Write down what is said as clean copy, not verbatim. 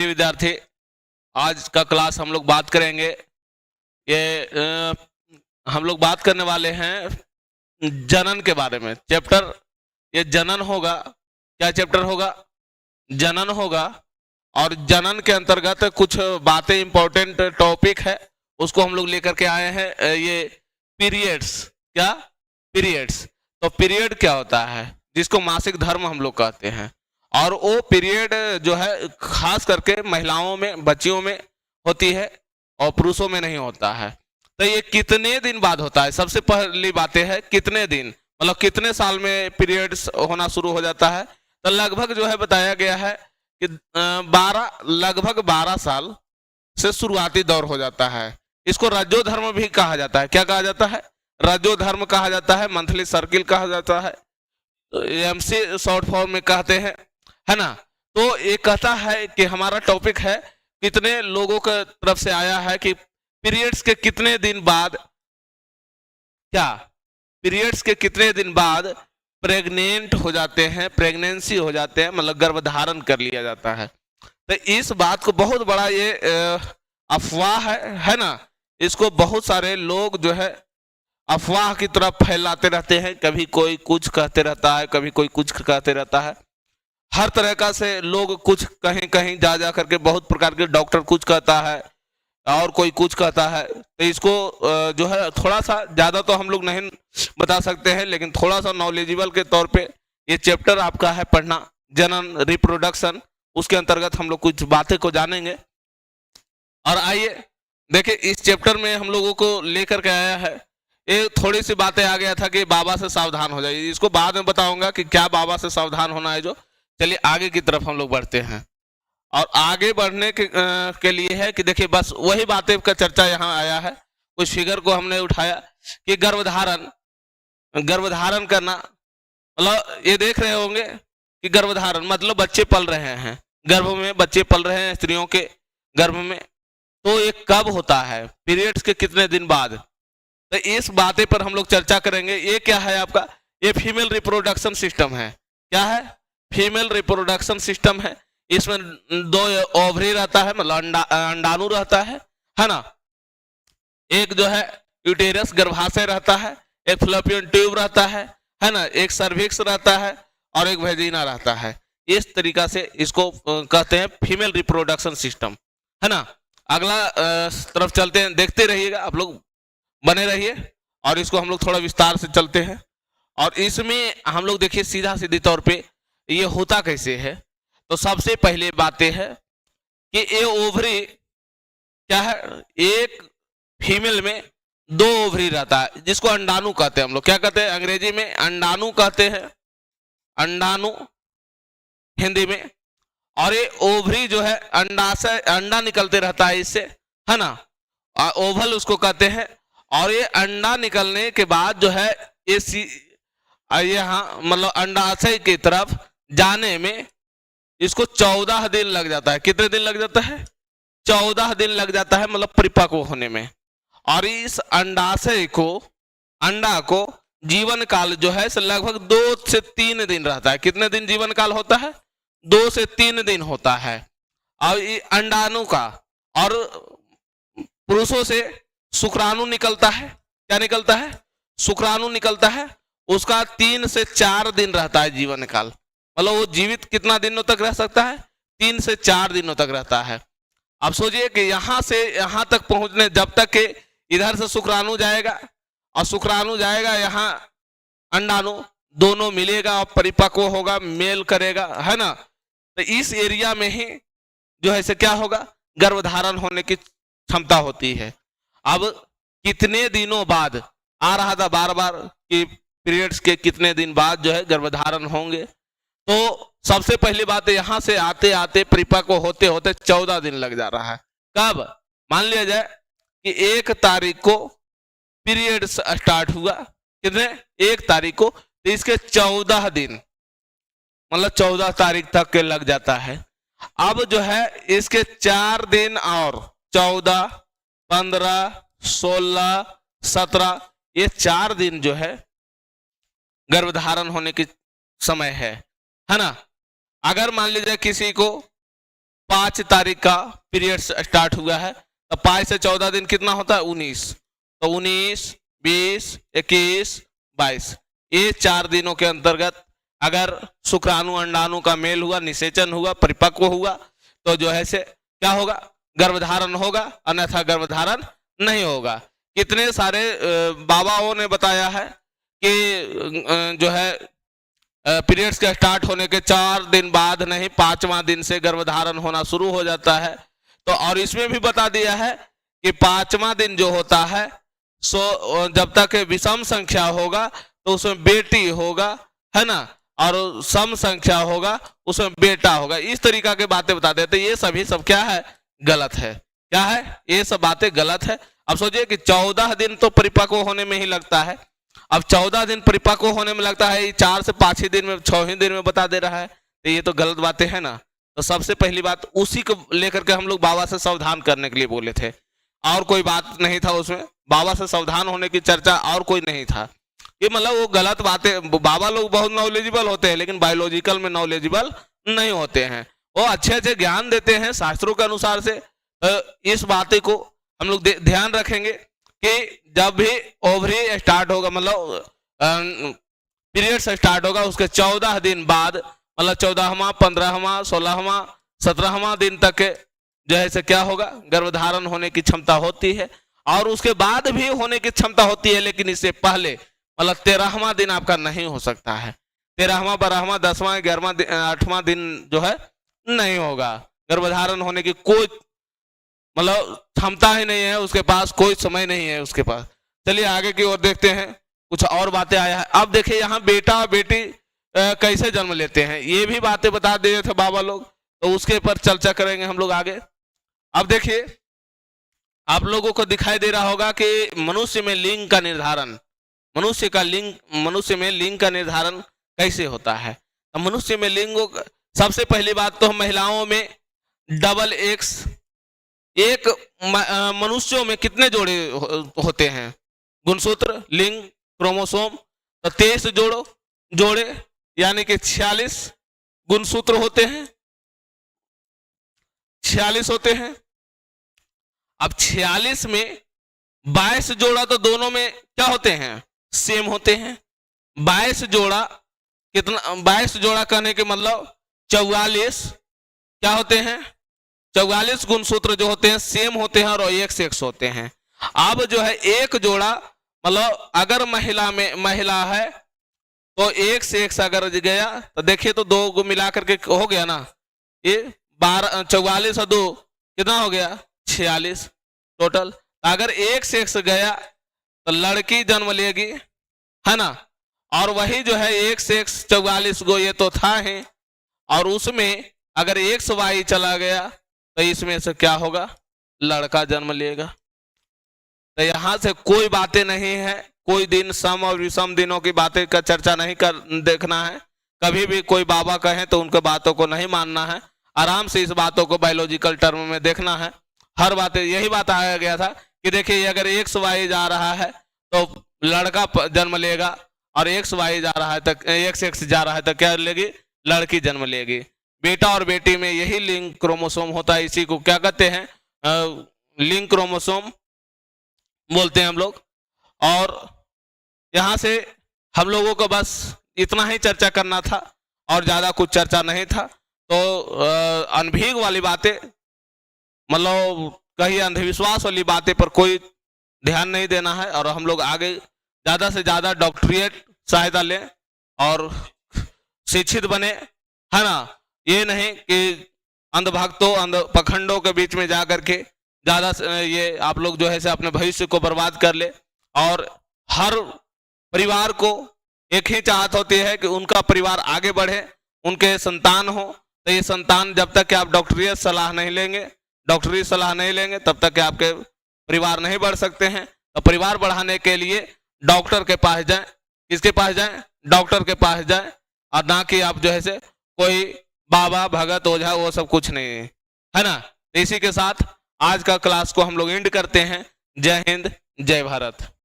विद्यार्थी, आज का क्लास हम लोग बात करेंगे। हम लोग बात करने वाले हैं जनन के बारे में। चैप्टर ये जनन होगा। क्या चैप्टर होगा? जनन होगा। और जनन के अंतर्गत कुछ बातें इंपॉर्टेंट टॉपिक है, उसको हम लोग लेकर के आए हैं। ये पीरियड्स, क्या पीरियड्स? तो पीरियड क्या होता है, जिसको मासिक धर्म हम लोग कहते हैं, और वो पीरियड जो है खास करके महिलाओं में, बच्चियों में होती है और पुरुषों में नहीं होता है। तो ये कितने दिन बाद होता है? सबसे पहली बातें है कितने दिन, मतलब कितने साल में पीरियड्स होना शुरू हो जाता है। तो लगभग जो है बताया गया है कि लगभग 12 साल से शुरुआती दौर हो जाता है। इसको रजोधर्म भी कहा जाता है। क्या कहा जाता है? रजोधर्म कहा जाता है, मंथली सर्किल कहा जाता है, एमसी शॉर्ट फॉर्म में कहते हैं, है ना। तो ये कहता है कि हमारा टॉपिक है कितने लोगों की तरफ से आया है कि पीरियड्स के कितने दिन बाद, क्या पीरियड्स के कितने दिन बाद प्रेग्नेंट हो जाते हैं, प्रेगनेंसी हो जाते हैं, मतलब गर्भधारण कर लिया जाता है। तो इस बात को बहुत बड़ा ये अफवाह है ना। इसको बहुत सारे लोग जो है अफवाह की तरफ फैलाते रहते हैं। कभी कोई कुछ कहते रहता है, कभी कोई कुछ कहते रहता है। हर तरह का से लोग कुछ कहीं कहीं जा करके बहुत प्रकार के, डॉक्टर कुछ कहता है और कोई कुछ कहता है। तो इसको जो है थोड़ा सा, ज्यादा तो हम लोग नहीं बता सकते हैं, लेकिन थोड़ा सा नॉलेजेबल के तौर पे ये चैप्टर आपका है पढ़ना, जनन रिप्रोडक्शन। उसके अंतर्गत हम लोग कुछ बातें को जानेंगे। और आइए देखिए, इस चैप्टर में हम लोगों को लेकर के आया है, ये थोड़ी सी बातें आ गया था कि बाबा से सावधान हो जाइए। इसको बाद में बताऊंगा कि क्या बाबा से सावधान होना है। जो चलिए आगे की तरफ हम लोग बढ़ते हैं। और आगे बढ़ने के लिए है कि देखिए, बस वही बातें का चर्चा यहाँ आया है। कुछ फिगर को हमने उठाया कि गर्भधारण करना, मतलब ये देख रहे होंगे कि गर्भधारण मतलब बच्चे पल रहे हैं, गर्भ में बच्चे पल रहे हैं स्त्रियों के गर्भ में। तो ये कब होता है? पीरियड्स के कितने दिन बाद? तो इस बातें पर हम लोग चर्चा करेंगे। ये क्या है आपका? ये फीमेल रिप्रोडक्शन सिस्टम है। क्या है? फीमेल रिप्रोडक्शन सिस्टम है। इसमें 2 ओवरी रहता है, मतलब अंडाणु रहता है ना। एक जो है यूटेरस गर्भाशय रहता है, एक फ्लोपियन ट्यूब रहता है ना, एक सर्विक्स रहता है और एक वेजिना रहता है। इस तरीका से इसको कहते हैं फीमेल रिप्रोडक्शन सिस्टम, है ना। अगला तरफ चलते हैं, देखते रहिएगा, आप लोग बने रहिए और इसको हम लोग थोड़ा विस्तार से चलते हैं। और इसमें हम लोग देखिए सीधा सीधी तौर पे ये होता कैसे है। तो सबसे पहले बातें है कि ये ओवरी क्या है, एक फीमेल में 2 ओवरी रहता है, जिसको अंडाणु कहते हैं हम लोग। क्या कहते हैं? अंग्रेजी में अंडाणु कहते हैं, अंडाणु हिंदी में। और ये ओवरी जो है अंडाशय, अंडा निकलते रहता है इससे, है ना, ओवल उसको कहते हैं। और ये अंडा निकलने के बाद जो है ये हाँ, मतलब अंडाशय की तरफ जाने में इसको 14 दिन लग जाता है। कितने दिन लग जाता है? 14 दिन लग जाता है, मतलब परिपक्व होने में। और इस अंडाशय को, अंडा को जीवन काल जो है लगभग 2 से 3 दिन रहता है। कितने दिन जीवन काल होता है? 2 से 3 दिन होता है। और ये अंडाणु का, और पुरुषों से शुक्राणु निकलता है। क्या निकलता है? शुक्राणु निकलता है। उसका 3 से 4 दिन रहता है जीवन काल, मतलब वो जीवित कितना दिनों तक रह सकता है? 3 से 4 दिनों तक रहता है। अब सोचिए कि यहां से यहां तक पहुंचने, जब तक के इधर से शुक्राणु जाएगा और शुक्राणु जाएगा यहाँ अंडाणु, दोनों मिलेगा और परिपक्व होगा, मेल करेगा, है ना। तो इस एरिया में ही जो है से क्या होगा? गर्भधारण होने की क्षमता होती है। अब कितने दिनों बाद आ रहा था बार बार कि पीरियड्स के कितने दिन बाद जो है गर्भधारण होंगे। तो सबसे पहली बात है, यहां से आते आते परिपक्व होते होते 14 दिन लग जा रहा है। कब? मान लिया जाए कि 1 तारीख को पीरियड स्टार्ट हुआ, कितने? 1 तारीख को, तो इसके 14 दिन, मतलब 14 तारीख तक के लग जाता है। अब जो है इसके 4 दिन और 14, 15, 16, 17, ये 4 दिन जो है गर्भधारण होने की समय है ना। अगर मान लीजिए किसी को 5 तारीख का पीरियड स्टार्ट हुआ है, तो 5 से 14 दिन कितना होता है? 19। तो 19, 20, 21, 22, ये 4 दिनों के अंतर्गत अगर शुक्राणु अंडाणु का मेल हुआ, निषेचन हुआ, परिपक्व हुआ, तो जो है से क्या होगा? गर्भधारण होगा, अन्यथा गर्भधारण नहीं होगा। कितने सारे बाबाओं ने बताया है कि जो है पीरियड्स के स्टार्ट होने के 4 दिन बाद नहीं, 5वां दिन से गर्भधारण होना शुरू हो जाता है। तो और इसमें भी बता दिया है कि 5वां दिन जो होता है सो जब तक विषम संख्या होगा तो उसमें बेटी होगा, है ना, और सम संख्या होगा उसमें बेटा होगा। इस तरीका के बातें बता देते। ये सभी सब क्या है? गलत है। क्या है? ये सब बातें गलत है। अब सोचिए कि 14 दिन तो परिपक्व होने में ही लगता है। अब 14 दिन परिपक्व होने में लगता है, 4 से 5 ही दिन में, 6 ही दिन में बता दे रहा है, तो ये तो गलत बातें है ना। तो सबसे पहली बात उसी को लेकर के हम लोग बाबा से सावधान करने के लिए बोले थे, और कोई बात नहीं था उसमें। बाबा से सावधान होने की चर्चा और कोई नहीं था। ये मतलब वो गलत बातें, बाबा लोग बहुत नॉलेजेबल होते हैं लेकिन बायोलॉजिकल में नॉलेजेबल नहीं होते हैं। वो अच्छे अच्छे ज्ञान देते हैं शास्त्रों के अनुसार से। इस बातें को हम लोग ध्यान रखेंगे कि जब भी ओवरी स्टार्ट होगा, मतलब पीरियड स्टार्ट होगा, उसके 14 दिन बाद, मतलब 14वां, 15वां, 16वां, 17वां दिन तक जो है से क्या होगा? गर्भधारण होने की क्षमता होती है। और उसके बाद भी होने की क्षमता होती है, लेकिन इससे पहले मतलब 13वां दिन आपका नहीं हो सकता है। 13वां, 12वां, 10वां, 11वां, 8वां दिन जो है नहीं होगा। गर्भधारण होने की कोई मतलब क्षमता ही नहीं है उसके पास, कोई समय नहीं है उसके पास। चलिए आगे की ओर देखते हैं, कुछ और बातें आया है। अब देखिए यहाँ बेटा बेटी कैसे जन्म लेते हैं, ये भी बातें बता दिए थे बाबा लोग, तो उसके ऊपर चर्चा करेंगे हम लोग आगे। अब देखिए आप लोगों को दिखाई दे रहा होगा कि मनुष्य में लिंग का निर्धारण, मनुष्य में लिंग का निर्धारण कैसे होता है। मनुष्य में लिंग, सबसे पहली बात तो महिलाओं में डबल एक्स, एक मनुष्यों में कितने जोड़े होते हैं? गुणसूत्र, लिंग, क्रोमोसोम, तो 23 जोड़े यानी कि 46 गुणसूत्र होते हैं, 46 होते हैं। अब 46 में 22 जोड़ा तो दोनों में क्या होते हैं? सेम होते हैं। 22 जोड़ा कितना? 22 जोड़ा कहने के मतलब 44 क्या होते हैं? 44 गुणसूत्र जो होते हैं सेम होते हैं और एक से एक होते हैं। अब जो है एक जोड़ा, मतलब अगर महिला है तो एक से एक अगर गया तो देखिए तो 2 को मिला करके हो गया ना, ये 12, 44 और 2 कितना हो गया? 46 टोटल। अगर एक से एक गया तो लड़की जन्म लेगी, है ना, और वही जो है एक से एक 44 गो ये तो था है, और उसमें अगर एक से वाई चला गया तो इसमें से क्या होगा? लड़का जन्म लेगा। तो यहां से कोई बातें नहीं है, कोई दिन सम और विषम दिनों की बातें का चर्चा नहीं कर देखना है। कभी भी कोई बाबा कहें तो उनके बातों को नहीं मानना है, आराम से इस बातों को बायोलॉजिकल टर्म में देखना है। हर बातें यही बात आया गया था कि देखिए अगर एक्स वाई जा रहा है तो लड़का जन्म लेगा, और एक्स वाई जा रहा है तो एक्स जा रहा है तो क्या लेगी? लड़की जन्म लेगी। बेटा और बेटी में यही लिंक क्रोमोसोम होता है, इसी को क्या कहते हैं? लिंक क्रोमोसोम बोलते हैं हम लोग। और यहां से हम लोगों को बस इतना ही चर्चा करना था और ज्यादा कुछ चर्चा नहीं था। तो अनभिज्ञ वाली बातें, मतलब कहीं अंधविश्वास वाली बातें पर कोई ध्यान नहीं देना है, और हम लोग आगे ज्यादा से ज्यादा डॉक्टरेट सहायता लें और शिक्षित बने, है ना। ये नहीं कि अंधभक्तों, अंध पखंडों के बीच में जा करके ज्यादा ये आप लोग जो है से अपने भविष्य को बर्बाद कर ले। और हर परिवार को एक ही चाहत होती है कि उनका परिवार आगे बढ़े, उनके संतान हो। तो ये संतान जब तक कि आप डॉक्टरी सलाह नहीं लेंगे तब तक कि आपके परिवार नहीं बढ़ सकते हैं। तो परिवार बढ़ाने के लिए डॉक्टर के पास जाएं। किसके पास जाएं? डॉक्टर के पास जाएं, और ना कि आप जो है से कोई बाबा भगत ओझा वो सब कुछ नहीं है ना। इसी के साथ आज का क्लास को हम लोग एंड करते हैं। जय हिंद, जय भारत।